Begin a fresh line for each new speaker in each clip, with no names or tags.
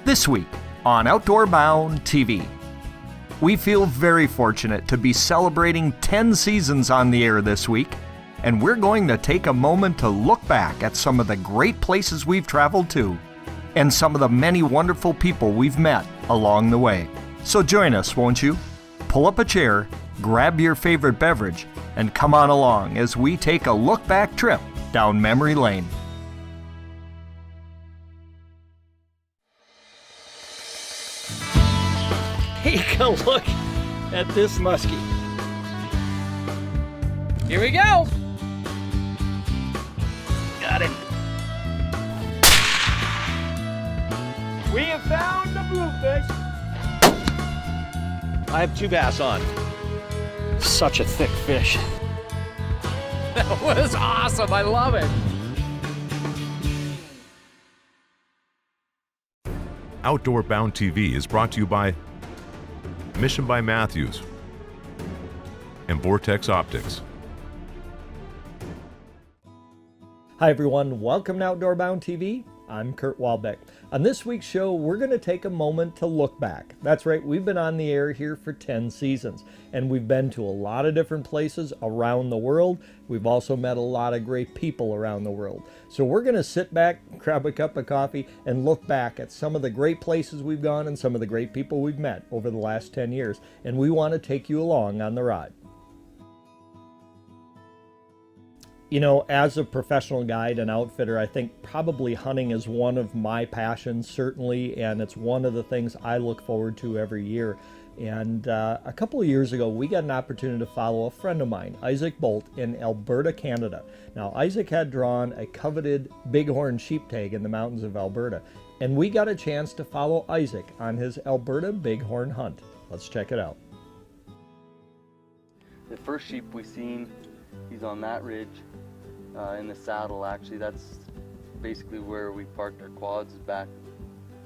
This week on Outdoor Bound TV, we feel very fortunate to be celebrating 10 seasons on the air this week, and we're going to take a moment to look back at some of the great places we've traveled to and some of the many wonderful people we've met along the way. So join us, won't you? Pull up a chair, grab your favorite beverage, and come on along as we take a look-back trip down memory lane.
Take a look at this muskie. Here we go. Got him. We have found the bluefish. I have 2 bass on. Such a thick fish. That was awesome. I love it.
Outdoor Bound TV is brought to you by Mission by Matthews and Vortex Optics.
Hi everyone, welcome to Outdoor Bound TV. I'm Kurt Walbeck. On this week's show, we're going to take a moment to look back. That's right, we've been on the air here for 10 seasons, and we've been to a lot of different places around the world. We've also met a lot of great people around the world. So we're going to sit back, grab a cup of coffee, and look back at some of the great places we've gone and some of the great people we've met over the last 10 years. And we want to take you along on the ride. You know, as a professional guide and outfitter, I think probably hunting is one of my passions, certainly, and it's one of the things I look forward to every year. And a couple of years ago, we got an opportunity to follow a friend of mine, Isaac Bolt, in Alberta, Canada. Now, Isaac had drawn a coveted bighorn sheep tag in the mountains of Alberta, and we got a chance to follow Isaac on his Alberta bighorn hunt. Let's check it out.
The first sheep we seen, he's on that ridge. In the saddle, actually. That's basically where we parked our quads, back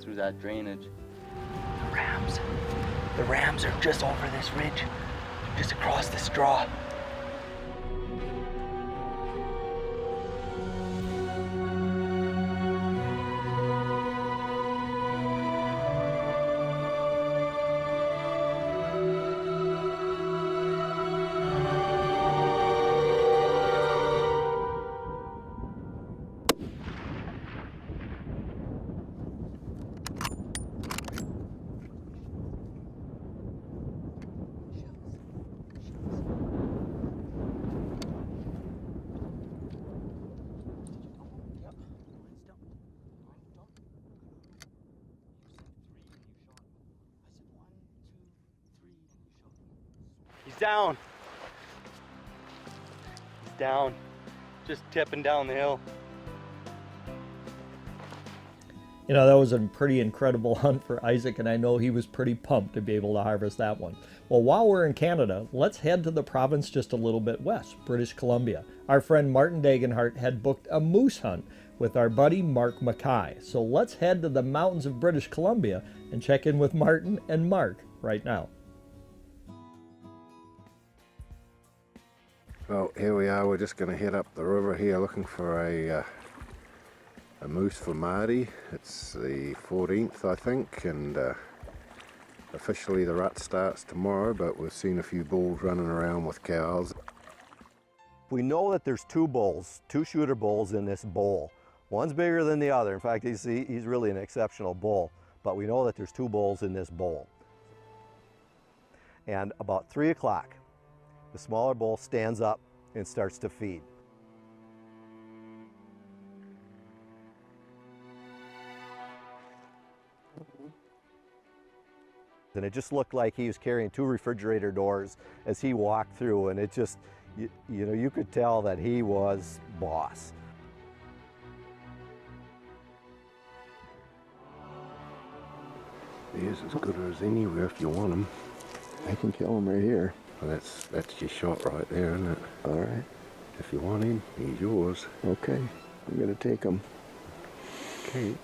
through that drainage.
The rams are just over this ridge, just across this draw.
He's down. He's down. Just tipping down the hill.
You know, that was a pretty incredible hunt for Isaac, and I know he was pretty pumped to be able to harvest that one. Well, while we're in Canada, let's head to the province just a little bit west, British Columbia. Our friend Martin Dagenhart had booked a moose hunt with our buddy Mark Mackay. So let's head to the mountains of British Columbia and check in with Martin and Mark right now.
Well, here we are. We're just going to head up the river here looking for a moose for Marty. It's the 14th, I think, and officially the rut starts tomorrow, but we've seen a few bulls running around with cows.
We know that there's 2 bulls, 2 shooter bulls in this bowl. One's bigger than the other. In fact, he's really an exceptional bull, but we know that there's 2 bulls in this bowl. And about 3 o'clock, the smaller bull stands up and starts to feed. And it just looked like he was carrying 2 refrigerator doors as he walked through, and it just, you know, you could tell that he was boss.
He is as good as anywhere if you want him.
I can kill him right here.
Well, that's your shot right there, isn't it?
All right.
If you want him, he's yours.
Okay, I'm gonna take him.
Okay.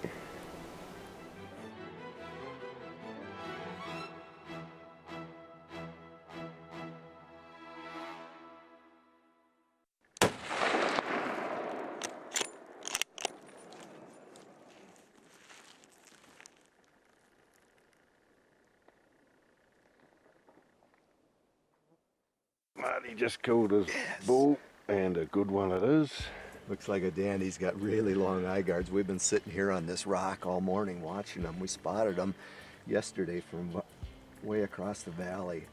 He just killed his bull, and a good one it is.
Looks like a dandy. He's got really long eye guards. We've been sitting here on this rock all morning watching them. We spotted them yesterday from way across the valley.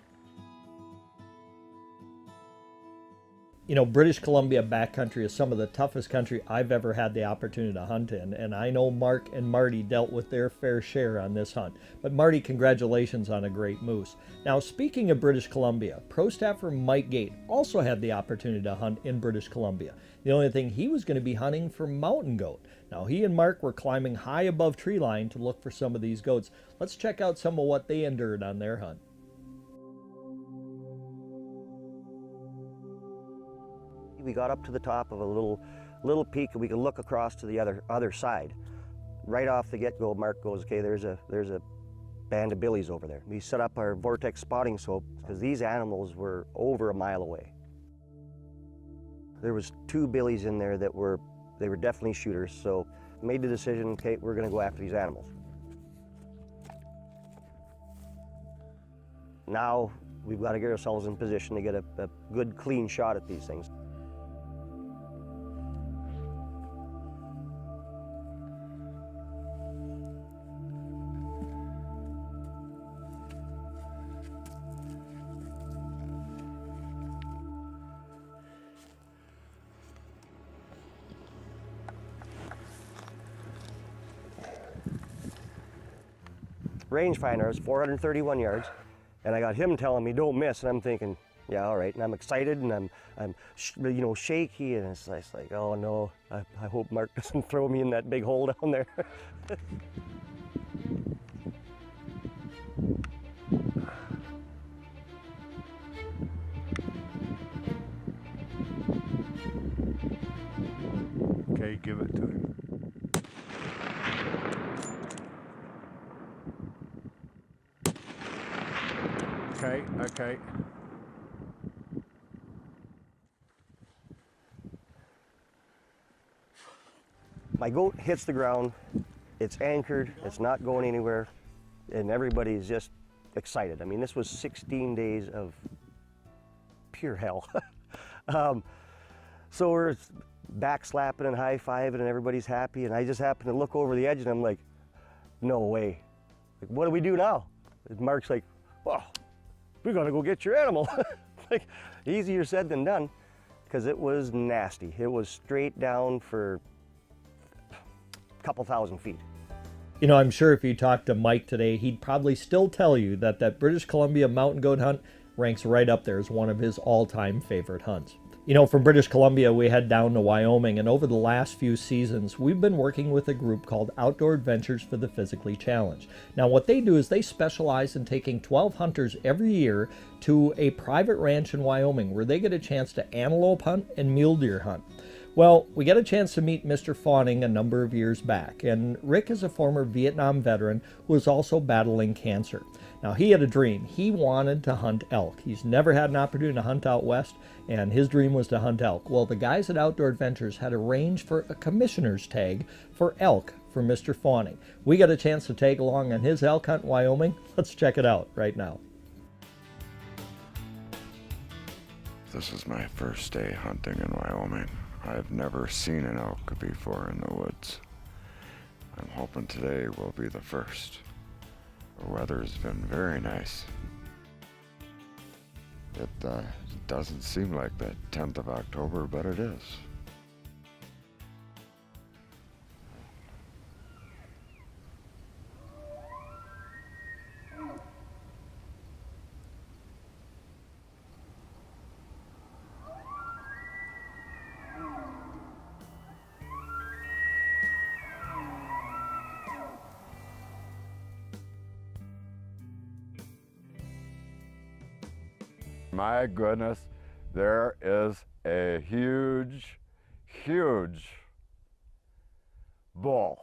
You know, British Columbia backcountry is some of the toughest country I've ever had the opportunity to hunt in, and I know Mark and Marty dealt with their fair share on this hunt. But Marty, congratulations on a great moose. Now, speaking of British Columbia, pro staffer Mike Gate also had the opportunity to hunt in British Columbia. The only thing, he was going to be hunting for mountain goat. Now, he and Mark were climbing high above tree line to look for some of these goats. Let's check out some of what they endured on their hunt.
We got up to the top of a little peak and we could look across to the other side. Right off the get-go, Mark goes, okay, there's a band of billies over there. We set up our vortex spotting scope because these animals were over a mile away. There was 2 billies in there that were definitely shooters, so made the decision, okay, we're gonna go after these animals. Now we've got to get ourselves in position to get a good clean shot at these things. Rangefinder is 431 yards, and I got him telling me don't miss, and I'm thinking, yeah, all right, and I'm excited, and I'm shaky, and it's like, oh no, I hope Mark doesn't throw me in that big hole down there.
Okay, give it to him. Okay.
My goat hits the ground, it's anchored, it's not going anywhere, and everybody's just excited. I mean, this was 16 days of pure hell. So we're back slapping and high-fiving and everybody's happy, and I just happen to look over the edge and I'm like, no way. Like, what do we do now? And Mark's like, well, we gotta go get your animal. Like, easier said than done, because it was nasty. It was straight down for a couple thousand feet.
You know, I'm sure if you talked to Mike today, he'd probably still tell you that British Columbia mountain goat hunt ranks right up there as one of his all-time favorite hunts. You know, from British Columbia, we head down to Wyoming, and over the last few seasons, we've been working with a group called Outdoor Adventures for the Physically Challenged. Now, what they do is they specialize in taking 12 hunters every year to a private ranch in Wyoming where they get a chance to antelope hunt and mule deer hunt. Well, we get a chance to meet Mr. Fawning a number of years back, and Rick is a former Vietnam veteran who was also battling cancer. Now, he had a dream. He wanted to hunt elk. He's never had an opportunity to hunt out west, and his dream was to hunt elk. Well, the guys at Outdoor Adventures had arranged for a commissioner's tag for elk for Mr. Fawning. We got a chance to tag along on his elk hunt in Wyoming. Let's check it out right now.
This is my first day hunting in Wyoming. I've never seen an elk before in the woods. I'm hoping today will be the first. The weather's been very nice. It doesn't seem like the 10th of October, but it is. My goodness, there is a huge, huge bull.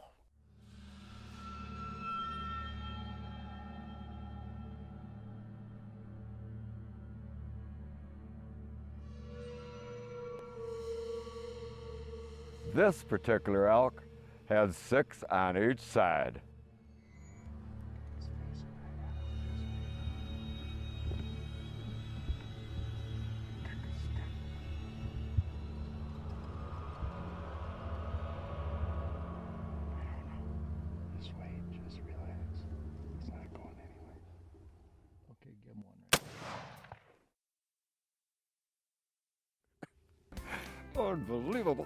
This particular elk had 6 on each side.
Unbelievable.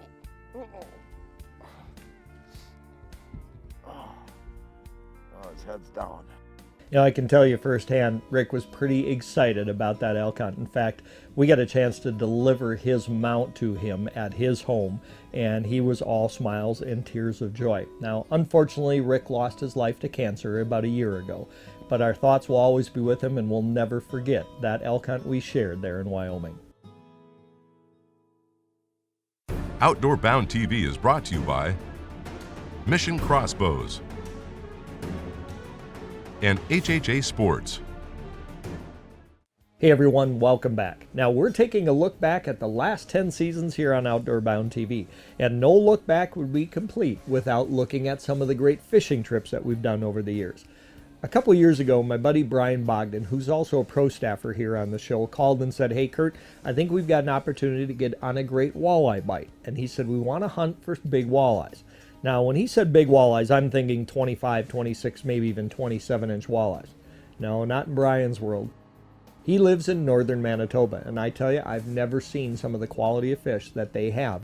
Oh, his head's down.
You know, I can tell you firsthand, Rick was pretty excited about that elk hunt. In fact, we got a chance to deliver his mount to him at his home, and he was all smiles and tears of joy. Now, unfortunately, Rick lost his life to cancer about a year ago, but our thoughts will always be with him, and we'll never forget that elk hunt we shared there in Wyoming.
Outdoor Bound TV is brought to you by Mission Crossbows and HHA Sports.
Hey everyone, welcome back. Now we're taking a look back at the last 10 seasons here on Outdoor Bound TV, and no look back would be complete without looking at some of the great fishing trips that we've done over the years. A couple years ago, my buddy Brian Bogdan, who's also a pro staffer here on the show, called and said, "Hey Kurt, I think we've got an opportunity to get on a great walleye bite." And he said, "We want to hunt for big walleyes." Now, when he said big walleyes, I'm thinking 25, 26, maybe even 27-inch walleyes. No, not in Brian's world. He lives in northern Manitoba, and I tell you, I've never seen some of the quality of fish that they have.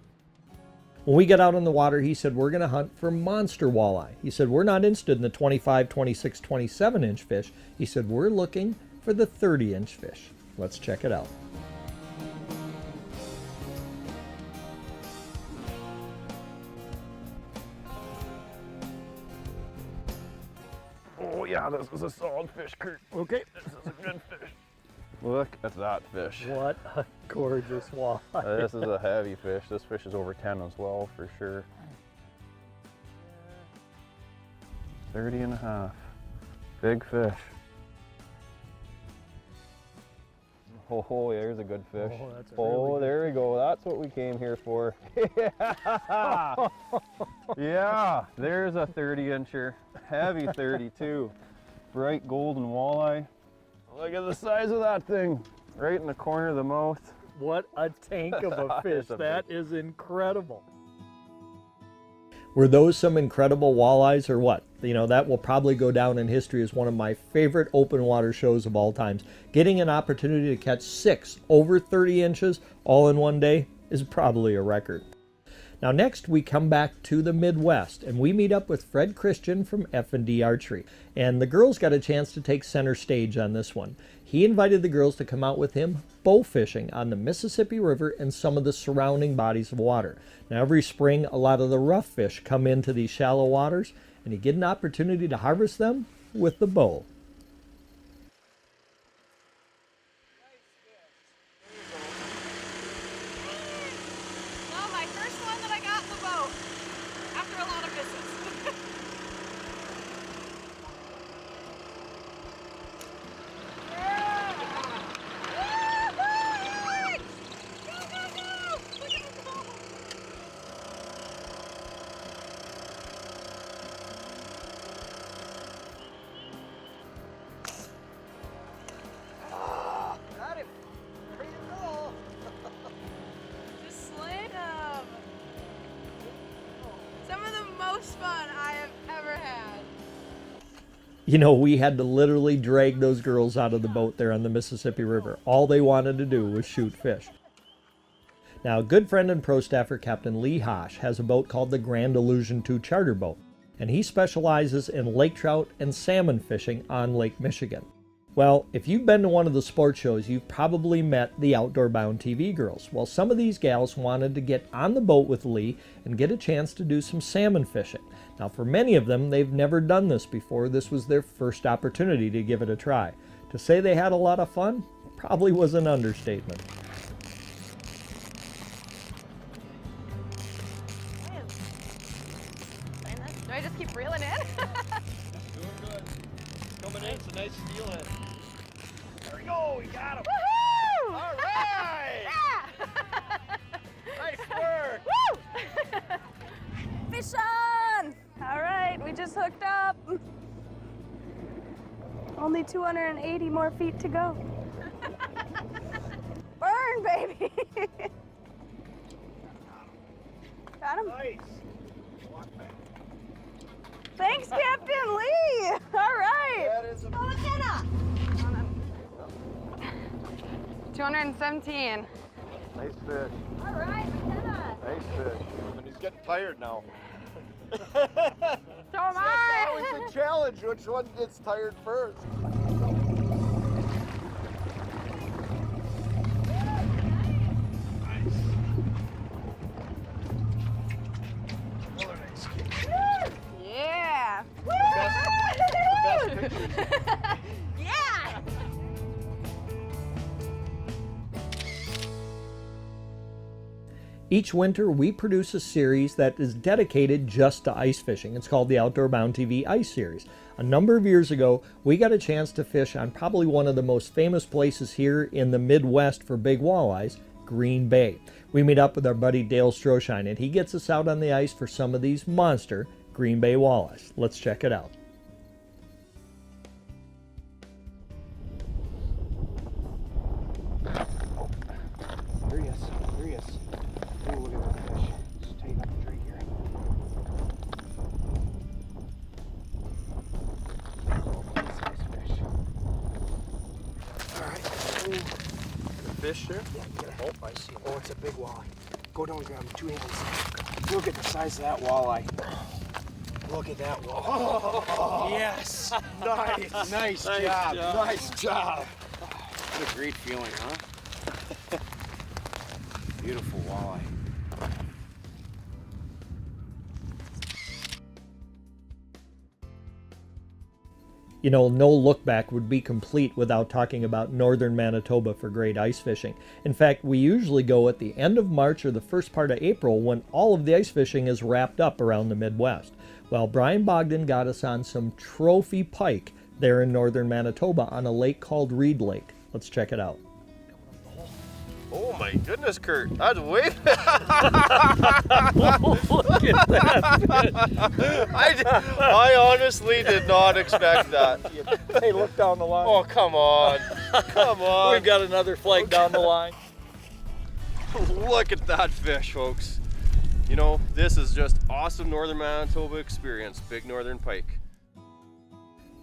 When we got out on the water, he said, we're going to hunt for monster walleye. He said, we're not interested in the 25, 26, 27-inch fish. He said, we're looking for the 30-inch fish. Let's check it out.
Oh yeah, this is a solid fish, Kurt. Okay, this is a good fish. Look at that fish.
What a gorgeous walleye.
This is a heavy fish. This fish is over 10 as well, for sure. 30 and a half. Big fish. Oh, there's a good fish.
Oh, that's a really good
there we go. That's what we came here for. Yeah, yeah, there's a 30-incher. Heavy 32. Bright golden walleye. Look at the size of that thing. Right in the corner of the mouth.
What a tank of a fish.
a
That is incredible. Were those some incredible walleyes or what? You know, that will probably go down in history as one of my favorite open water shows of all times. Getting an opportunity to catch 6 over 30 inches all in one day is probably a record. Now next we come back to the Midwest and we meet up with Fred Christian from F&D Archery. And the girls got a chance to take center stage on this one. He invited the girls to come out with him bow fishing on the Mississippi River and some of the surrounding bodies of water. Now every spring a lot of the rough fish come into these shallow waters and you get an opportunity to harvest them with the bow.
Fun I have ever had.
You know, we had to literally drag those girls out of the boat there on the Mississippi River. All they wanted to do was shoot fish. Now, a good friend and pro staffer, Captain Lee Hosh, has a boat called the Grand Illusion 2 charter boat, and he specializes in lake trout and salmon fishing on Lake Michigan. Well, if you've been to one of the sports shows, you've probably met the Outdoor Bound TV girls. Well, some of these gals wanted to get on the boat with Lee and get a chance to do some salmon fishing. Now, for many of them, they've never done this before. This was their first opportunity to give it a try. To say they had a lot of fun probably was an understatement.
Do I just keep reeling in?
Doing good. Coming in, it's a nice steelhead. There we go, we got him.
Woohoo!
All right!
Yeah!
Nice work!
Woo! Fish on! All right, we just hooked up. Only 280 more feet to go. Burn, baby! Got him?
Nice.
Thanks, Captain Lee! All right!
That is a
217.
nice fish.
All right, McKenna.
Nice fish. And he's getting tired now.
So am I.
Always a challenge. Which one gets tired first?
Yeah.
The best picture.
Yeah.
Each winter, we produce a series that is dedicated just to ice fishing. It's called the Outdoor Bound TV Ice Series. A number of years ago, we got a chance to fish on probably one of the most famous places here in the Midwest for big walleyes, Green Bay. We meet up with our buddy Dale Stroshine, and he gets us out on the ice for some of these monster Green Bay walleyes. Let's check it out.
There he is. There he is. Oh, look at that fish. Just take up the tree here. Oh, nice fish. All right.
Fish there?
Yeah, get it. Oh, I see. Oh, it's a big walleye. Go down and grab him. 2 hands. Look at the size of that walleye. Look at that walleye. Oh, yes. Nice. Nice job. Nice job. What a great feeling, huh? Beautiful walleye.
You know, no look back would be complete without talking about northern Manitoba for great ice fishing. In fact, we usually go at the end of March or the first part of April when all of the ice fishing is wrapped up around the Midwest. Well, Brian Bogdan got us on some trophy pike there in northern Manitoba on a lake called Reed Lake. Let's check it out.
Oh my goodness, Kurt. That's way
Look at that.
I honestly did not expect that.
Hey, look down the line.
Oh, come on. Come on.
We've got another flake down the line.
Look at that fish, folks. You know, this is just awesome northern Manitoba experience. Big northern pike.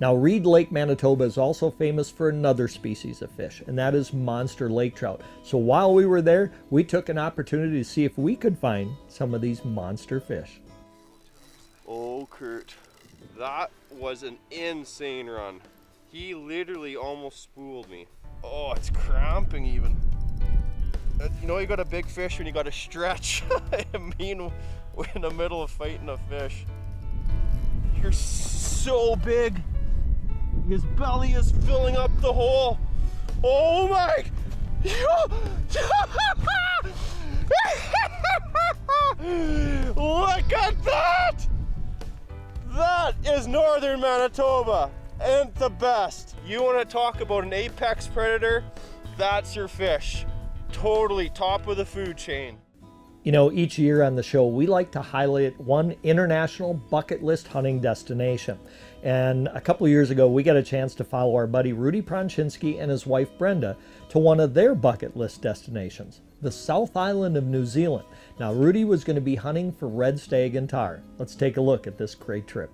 Now, Reed Lake, Manitoba is also famous for another species of fish, and that is monster lake trout. So while we were there, we took an opportunity to see if we could find some of these monster fish.
Oh, Kurt, that was an insane run. He literally almost spooled me. Oh, it's cramping even. You know, you got a big fish when you got to stretch. I mean, we're in the middle of fighting a fish. You're so big. His belly is filling up the hole. Oh my! Look at that! That is northern Manitoba and the best. You want to talk about an apex predator? That's your fish. Totally top of the food chain.
You know, each year on the show, we like to highlight one international bucket list hunting destination. And a couple of years ago, we got a chance to follow our buddy Rudy Pronchinski and his wife Brenda to one of their bucket list destinations, the South Island of New Zealand. Now, Rudy was going to be hunting for red stag and tar. Let's take a look at this great trip.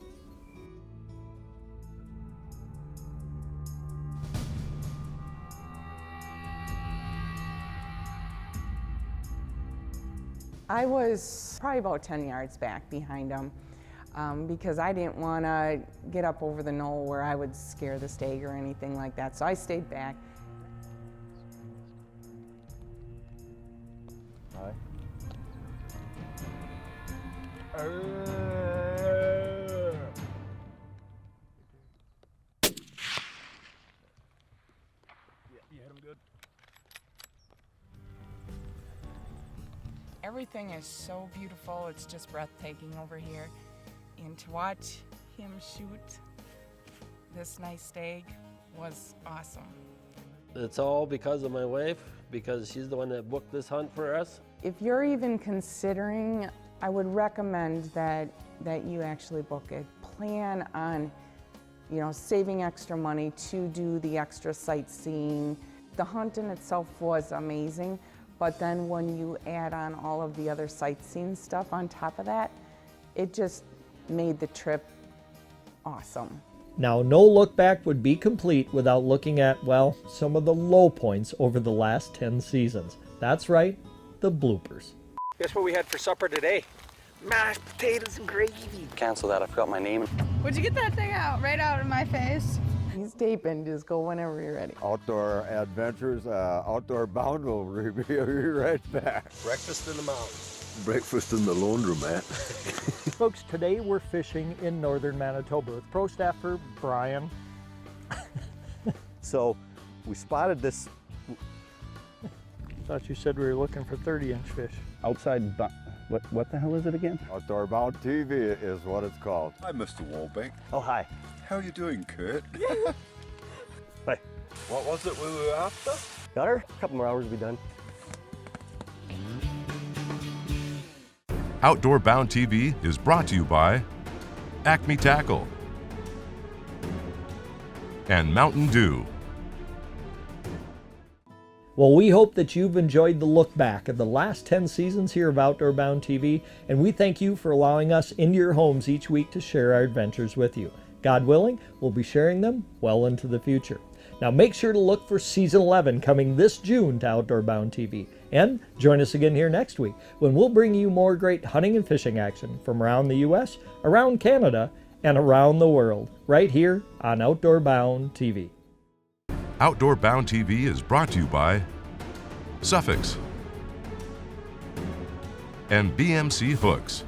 I was probably about 10 yards back behind him because I didn't want to get up over the knoll where I would scare the stag or anything like that, so I stayed back.
Hi. You hit him good.
Everything is so beautiful, it's just breathtaking over here. And to watch him shoot this nice stag was awesome.
It's all because of my wife, because she's the one that booked this hunt for us.
If you're even considering, I would recommend that you actually book it. Plan on, you know, saving extra money to do the extra sightseeing. The hunt in itself was amazing, but then when you add on all of the other sightseeing stuff on top of that, it just made the trip awesome.
Now, no look back would be complete without looking at, well, some of the low points over the last 10 seasons. That's right, the bloopers.
Guess what we had for supper today? Mashed potatoes and gravy.
Cancel that, I forgot my name.
Would you get that thing out, right out in my face?
He's taping, just go whenever you're ready.
Outdoor adventures, Outdoor Bound will be right back.
Breakfast in the mountains.
Breakfast in the laundromat.
Folks, today we're fishing in northern Manitoba with pro staffer Brian.
So we spotted this.
Thought you said we were looking for 30-inch fish.
What the hell is it again?
Outdoor Bound TV is what it's called.
Hi, Mr. Walbeck.
Oh, hi.
How are you doing, Kurt?
Hi.
What was it we were after?
Got her? A couple more hours will be done.
Outdoor Bound TV is brought to you by Acme Tackle and Mountain Dew.
Well, we hope that you've enjoyed the look back at the last 10 seasons here of Outdoor Bound TV, and we thank you for allowing us into your homes each week to share our adventures with you. God willing, we'll be sharing them well into the future. Now make sure to look for Season 11 coming this June to Outdoor Bound TV. And join us again here next week when we'll bring you more great hunting and fishing action from around the U.S., around Canada, and around the world, right here on Outdoor Bound TV.
Outdoor Bound TV is brought to you by Suffix and BMC Hooks.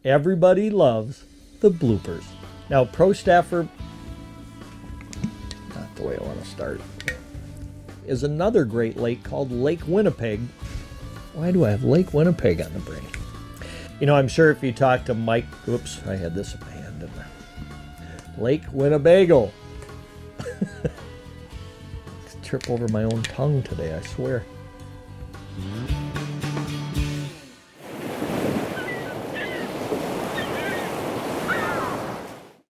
Everybody loves the bloopers. Now, pro staffer, not the way I want to start, is another great lake called Lake Winnipeg. Why do I have Lake Winnipeg on the brain? You know, I'm sure if you talk to Mike, oops, I had this in my hand, didn't I? Lake Winnebago. Trip over my own tongue today, I swear.